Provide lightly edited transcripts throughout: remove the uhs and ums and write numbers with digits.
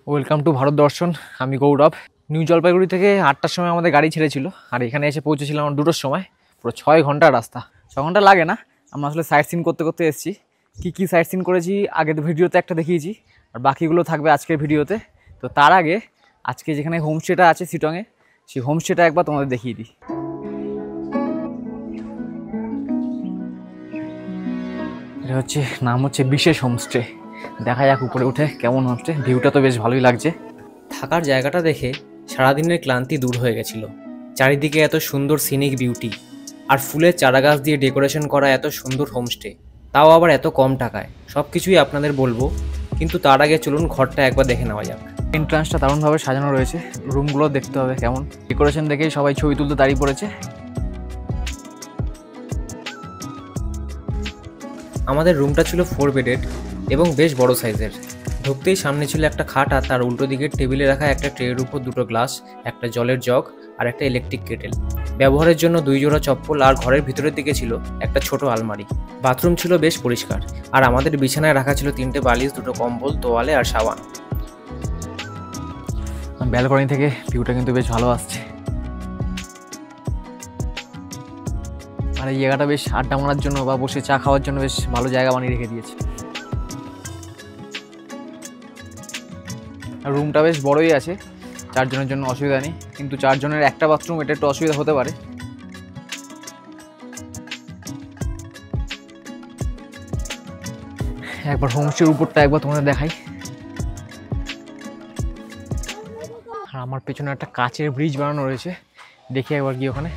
Welcome to Bharat দর্শন। আমি গৌরব। New Jalpaiguri থেকে 8টার সময় আমাদের গাড়ি ছেড়েছিল, আর এখানে এসে পৌঁছেছিলাম আমার 2টোর সময়। পুরো 6 ঘন্টার রাস্তা। 6 ঘন্টা লাগে না, আমরা আসলে সাইট সিন করতে করতে এসেছি। কী সাইট সিন করেছি আগের ভিডিওতে একটা দেখিয়েছি, আর বাকিগুলো থাকবে আজকের ভিডিওতে। তো তার আগে আজকে যেখানে হোমস্টেটা আছে শিটংয়ে, সেই হোমস্টেটা একবার তোমাদের দেখিয়ে দিই। এটা হচ্ছে নাম হচ্ছে বিশেষ হোমস্টে। দেখা যাক উপরে উঠে কেমন হোমস্টে। ভিউটা তো বেশ ভালোই লাগছে। থাকার জায়গাটা দেখে সারাদিনের ক্লান্তি দূর হয়ে গেছিল। চারিদিকে এত সুন্দর সিনিক বিউটি, আর ফুলের চারাগাছ দিয়ে ডেকোরেশন করা এত সুন্দর হোমস্টে, তাও আবার এত কম টাকায়। সব কিছুই আপনাদের বলবো, কিন্তু তার আগে চলুন ঘরটা একবার দেখে নেওয়া যাক। এন্ট্রান্সটা দারুণভাবে সাজানো রয়েছে, রুমগুলো দেখতে হবে কেমন। ডেকোরেশন দেখেই সবাই ছবি তুলতে দাঁড়িয়ে পড়েছে। আমাদের রুমটা ছিল 4 বেডেড এবং বেশ বড় সাইজের। ঢুকতেই সামনে ছিল একটা খাট, আর তার উল্টো দিকের টেবিলে রাখা একটা ট্রের উপর 2টো গ্লাস, একটা জলের জগ আর একটা ইলেকট্রিক কেটেল। ব্যবহারের জন্য 2 জোড়া চপ্পল, আর ঘরের ভিতরের দিকে ছিল একটা ছোট আলমারি। বাথরুম ছিল বেশ পরিষ্কার, আর আমাদের বিছানায় রাখা ছিল 3টে বালিশ, 2টো কম্বল, তোয়ালে আর সাবান। ব্যালকনি থেকে ভিউটা কিন্তু বেশ ভালো আসছে, আর এই জায়গাটা বেশ আড্ডা মারার জন্য বা বসে চা খাওয়ার জন্য বেশ ভালো জায়গা বানিয়ে রেখে দিয়েছে। আর রুমটা বেশ বড়ই আছে, 4 জনের জন্য অসুবিধা নেই, কিন্তু 4 জনের একটা বাথরুম, এটা একটু অসুবিধা হতে পারে। একবার হোমস্টের উপরটা একবার তোমাদের দেখাই। আর আমার পেছনে একটা কাচের ব্রিজ বানানো রয়েছে, দেখি একবার গিয়ে ওখানে।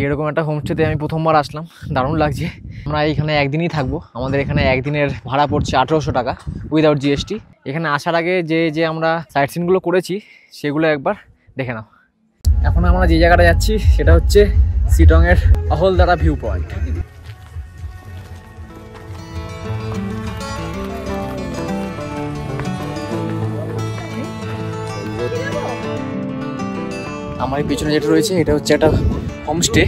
এরকম একটা হোমস্টেতে আমি প্রথমবার আসলাম, দারুণ লাগছে। আমরা এখানে একদিনই থাকবো। আমাদের এখানে একদিনের ভাড়া পড়ছে 1800 টাকা উইদাউট জিএসটি। এখানে আসার আগে যে আমরা সাইট সিনগুলো করেছি সেগুলো একবার দেখে নাও। এখন আমরা যে জায়গাটা যাচ্ছি সেটা হচ্ছে শিটংয়ের অহলদারা ভিউ পয়েন্ট। আমার এই পিছনে যেটা রয়েছে এটা হচ্ছে একটা হোমস্টে।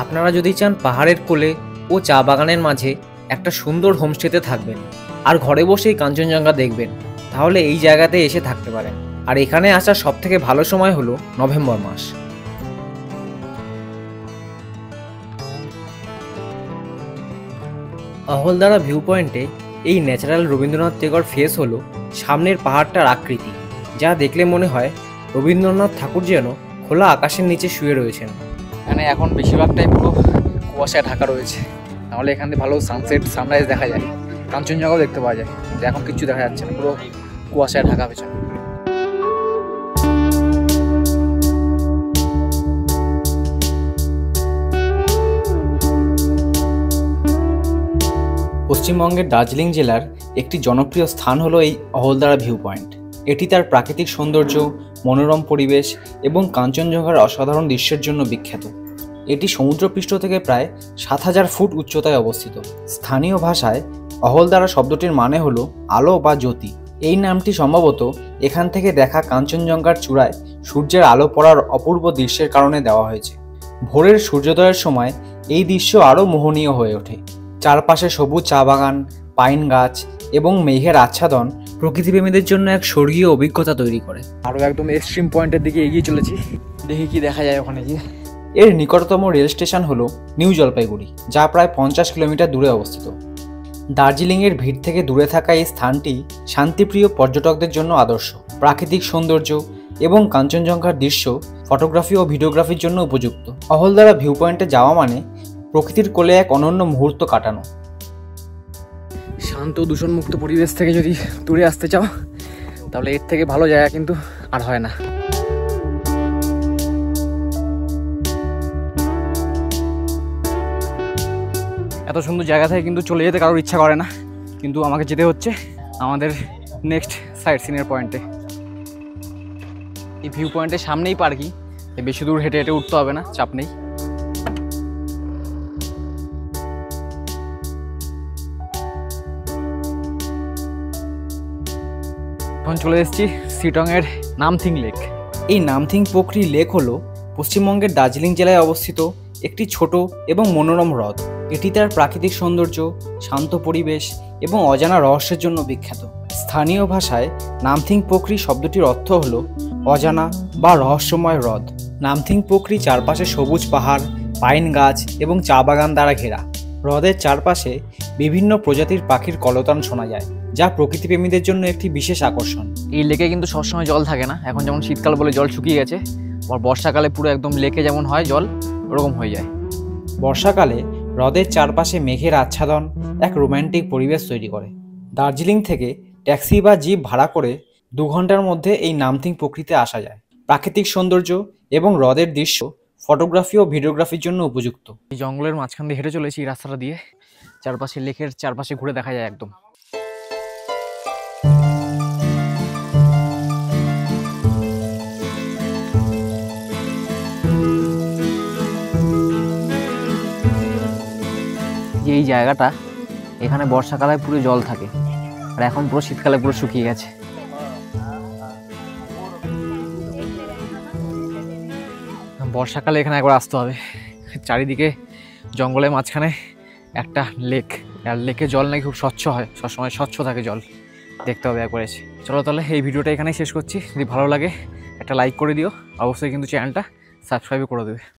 আপনারা যদি চান পাহাড়ের কোলে ও চা বাগানের মাঝে একটা সুন্দর হোমস্টেতে থাকবেন আর ঘরে বসেই কাঞ্চনজঙ্ঘা দেখবেন, তাহলে এই জায়গাতে এসে থাকতে পারেন। আর এখানে আসার সবথেকে ভালো সময় হলো নভেম্বর মাস। অহলদারা ভিউ পয়েন্টে এই ন্যাচারাল রবীন্দ্রনাথ টেগর ফেস হলো সামনের পাহাড়টার আকৃতি, যা দেখলে মনে হয় রবীন্দ্রনাথ ঠাকুর যেন খোলা আকাশের নিচে শুয়ে রয়েছেন। এখানে এখন বেশিরভাগটাই পুরো কুয়াশায় ঢাকা রয়েছে, নাহলে এখান থেকে ভালো সানসেট সানরাইজ দেখা যায়, কাঞ্চনজঙ্ঘাও দেখতে পাওয়া যায়। এখন কিছু দেখা যাচ্ছে না, পুরো কুয়াশায় ঢাকা পেছনে। পশ্চিমবঙ্গের দার্জিলিং জেলার একটি জনপ্রিয় স্থান হলো এই অহলদারা ভিউ পয়েন্ট। এটি তার প্রাকৃতিক সৌন্দর্য, মনোরম পরিবেশ এবং কাঞ্চনজঙ্ঘার অসাধারণ দৃশ্যের জন্য বিখ্যাত। এটি সমুদ্রপৃষ্ঠ থেকে প্রায় 7000 ফুট উচ্চতায় অবস্থিত। স্থানীয় ভাষায় অহলদারা শব্দটির মানে হলো আলো বা জ্যোতি। এই নামটি সম্ভবত এখান থেকে দেখা কাঞ্চনজঙ্ঘার চূড়ায় সূর্যের আলো পড়ার অপূর্ব দৃশ্যের কারণে দেওয়া হয়েছে। ভোরের সূর্যোদয়ের সময় এই দৃশ্য আরও মোহনীয় হয়ে ওঠে। চারপাশে সবুজ চা বাগান, পাইন গাছ এবং মেঘের আচ্ছাদন প্রকৃতিপ্রেমীদের জন্য এক স্বর্গীয় অভিজ্ঞতা তৈরি করে। আরও একদম এক্সট্রিম পয়েন্টের দিকে এগিয়ে চলেছি, দেখি কি দেখা যায় ওখানে গিয়ে। এর নিকটতম রেল স্টেশন হলো নিউ জলপাইগুড়ি, যা প্রায় 50 কিলোমিটার দূরে অবস্থিত। দার্জিলিংয়ের ভিড় থেকে দূরে থাকা এই স্থানটি শান্তিপ্রিয় পর্যটকদের জন্য আদর্শ। প্রাকৃতিক সৌন্দর্য এবং কাঞ্চনজঙ্ঘার দৃশ্য ফটোগ্রাফি ও ভিডিওগ্রাফির জন্য উপযুক্ত। অহলদারা ভিউ পয়েন্টে যাওয়া মানে প্রকৃতির কোলে এক অনন্য মুহূর্ত কাটানো। শান্ত দূষণমুক্ত পরিবেশ থেকে যদি দূরে আসতে চাও, তাহলে এর থেকে ভালো জায়গা কিন্তু আর হয় না। এত সুন্দর জায়গা থেকে কিন্তু চলে যেতে কারোর ইচ্ছা করে না, কিন্তু আমাকে যেতে হচ্ছে আমাদের নেক্সট সাইট সিনের পয়েন্টে। এই ভিউ পয়েন্টের সামনেই পার্কিং, বেশি দূর হেঁটে হেঁটে উঠতে হবে না, চাপ নেই। এখন চলে এসেছি শিটংয়ের নামথিং লেক। এই নামথিং পোখরি লেক হলো পশ্চিমবঙ্গের দার্জিলিং জেলায় অবস্থিত একটি ছোট এবং মনোরম হ্রদ। এটি তার প্রাকৃতিক সৌন্দর্য, শান্ত পরিবেশ এবং অজানা রহস্যের জন্য বিখ্যাত। স্থানীয় ভাষায় নামথিং পোখরি শব্দটির অর্থ হলো অজানা বা রহস্যময় হ্রদ। নামথিং পোখরি চারপাশে সবুজ পাহাড়, পাইন গাছ এবং চা বাগান দ্বারা ঘেরা। হ্রদের চারপাশে বিভিন্ন প্রজাতির পাখির কলতান শোনা যায়, যা প্রকৃতিপ্রেমীদের জন্য একটি বিশেষ আকর্ষণ। এই লেকে কিন্তু সবসময় জল থাকে না, এখন যেমন শীতকাল বলে জল শুকিয়ে গেছে, আর বর্ষাকালে পুরো একদম লেকে যেমন হয় জল ওরকম হয়ে যায়। বর্ষাকালে হ্রদের চারপাশে মেঘের আচ্ছাদন এক রোম্যান্টিক পরিবেশ তৈরি করে। দার্জিলিং থেকে ট্যাক্সি বা জিপ ভাড়া করে 2 ঘন্টার মধ্যে এই নামথিং প্রকৃতিতে আসা যায়। প্রাকৃতিক সৌন্দর্য এবং হ্রদের দৃশ্য ফটোগ্রাফি ও ভিডিওগ্রাফির জন্য উপযুক্ত। এই জঙ্গলের মাঝখান দিয়ে হেঁটে চলেছি এই রাস্তাটা দিয়ে, চারপাশে লেকের চারপাশে ঘুরে দেখা যায় একদম। যে এই জায়গাটা, এখানে বর্ষাকালে পুরো জল থাকে, আর এখন পুরো শীতকালে পুরো শুকিয়ে গেছে। বর্ষাকালে এখানে একবার আসতে হবে। চারিদিকে জঙ্গলের মাঝখানে একটা লেক, আর লেকে জল নাকি খুব স্বচ্ছ হয়, সবসময় স্বচ্ছ থাকে জল, দেখতে হবে একবার এসে। চলো তাহলে এই ভিডিওটা এখানেই শেষ করছি। যদি ভালো লাগে একটা লাইক করে দিও, অবশ্যই কিন্তু চ্যানেলটা সাবস্ক্রাইব করে দেবে।